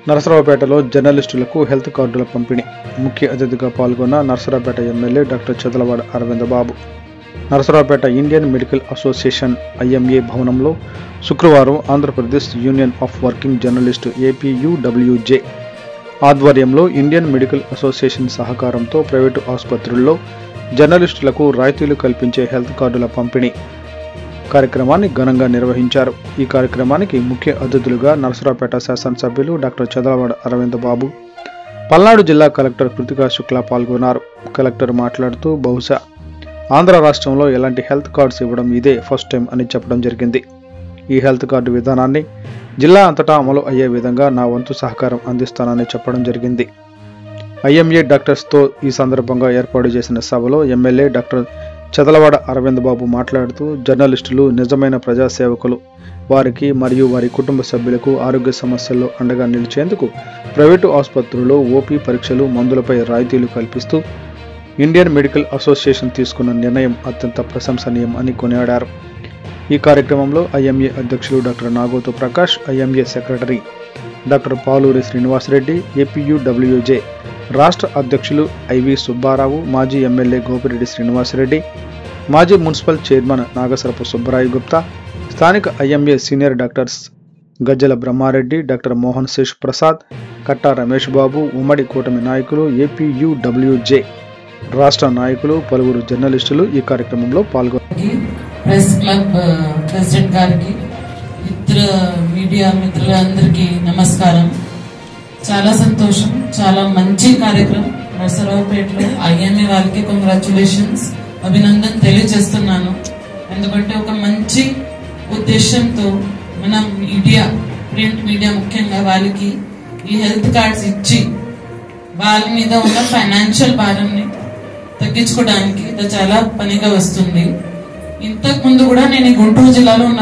నరసరావుపేటలో జర్నలిస్టులకు హెల్త్ కార్డుల పంపిణీ. ముఖ్య అతిథిగా పాల్గొన్న Narasaraopet MLA doctor Chadalavada Aravinda Babu. Narasaraopet Indian medical association IMA భవనంలో శుక్రవారం Andhra Pradesh union of working journalist APUWJ ఆధ్వర్యంలో ఇండియన్ మెడికల్ అసోసియేషన్ సహకారంతో ప్రైవేటు ఆసుపత్రుల్లో జర్నలిస్టులకు రాయితీలు కల్పించే హెల్త్ కార్డుల పంపిణీ కార్యక్రమాన్ని ఘనంగా నిర్వహించారు. ఈ కార్యక్రమానికి ముఖ్య అతిథులుగా నరసరావుపేట శాసనసభ్యులు డాక్టర్ చదలవాడ అరవింద బాబు, పల్నాడు జిల్లా కలెక్టర్ కృతికా శుక్లా పాల్గొన్నారు. కలెక్టర్ మాట్లాడుతూ బహుశా ఆంధ్ర రాష్ట్రంలో ఎలాంటి హెల్త్ కార్డ్స్ ఇవ్వడం ఇదే ఫస్ట్ టైం అని చెప్పడం జరిగింది. ఈ హెల్త్ కార్డు విధానాన్ని జిల్లా అంతటా అమలు అయ్యే విధంగా నా వంతు సహకారం అందిస్తానని చెప్పడం జరిగింది. IMA డాక్టర్స్తో ఈ సందర్భంగా ఏర్పాటు చేసిన సభలో ఎమ్మెల్యే డాక్టర్ చదలవాడ అరవింద బాబు మాట్లాడుతూ జర్నలిస్టులు నిజమైన ప్రజాసేవకులు. వారికి మరియు వారి కుటుంబ సభ్యులకు ఆరోగ్య సమస్యల్లో అండగా నిలిచేందుకు ప్రైవేటు ఆసుపత్రుల్లో OP పరీక్షలు, మందులపై రాయితీలు కల్పిస్తూ ఇండియన్ మెడికల్ అసోసియేషన్ తీసుకున్న నిర్ణయం అత్యంత ప్రశంసనీయం అని కొనియాడారు. ఈ కార్యక్రమంలో IMA అధ్యక్షులు doctor Nagothu Prakash, IMA secretary doctor Paluri Srinivasa Reddy, APUWJ రాష్ట్ర అధ్యక్షులు IV సుబ్బారావు, మాజీ ఎమ్మెల్యే గోపిరెడ్డి శ్రీనివాసరెడ్డి, మాజీ మున్సిపల్ చైర్మన్ నాగసరపు సుబ్బరాయ గుప్తా, స్థానిక IMA సీనియర్ డాక్టర్స్ గజ్జల బ్రహ్మారెడ్డి, డాక్టర్ మోహన్ శేష్ ప్రసాద్, కట్టా రమేష్ బాబు, ఉమ్మడి కూటమి నాయకులు, APUWJ రాష్ట్ర నాయకులు, పలువురు జర్నలిస్టులు ఈ కార్యక్రమంలో పాల్గొన్నారు. ప్రెస్ క్లబ్ ప్రెసిడెంట్ గారికి, ఇతర మీడియా మిత్రులందరికీ నమస్కారం. చాలా సంతోషం, చాలా మంచి కార్యక్రమం. నరసరావుపేటలో IMA వాళ్ళకి కంగ్రాచులేషన్స్, అభినందన తెలియజేస్తున్నాను. ఎందుకంటే ఒక మంచి ఉద్దేశంతో మన మీడియా, ప్రింట్ మీడియా ముఖ్యంగా వాళ్ళకి ఈ హెల్త్ కార్డ్స్ ఇచ్చి వాళ్ళ మీద ఉన్న ఫైనాన్షియల్ భారాన్ని తగ్గించుకోవడానికి ఇది చాలా పనిగా వస్తుంది. ఇంతకు ముందు కూడా నేను గుంటూరు జిల్లాలో ఉన్న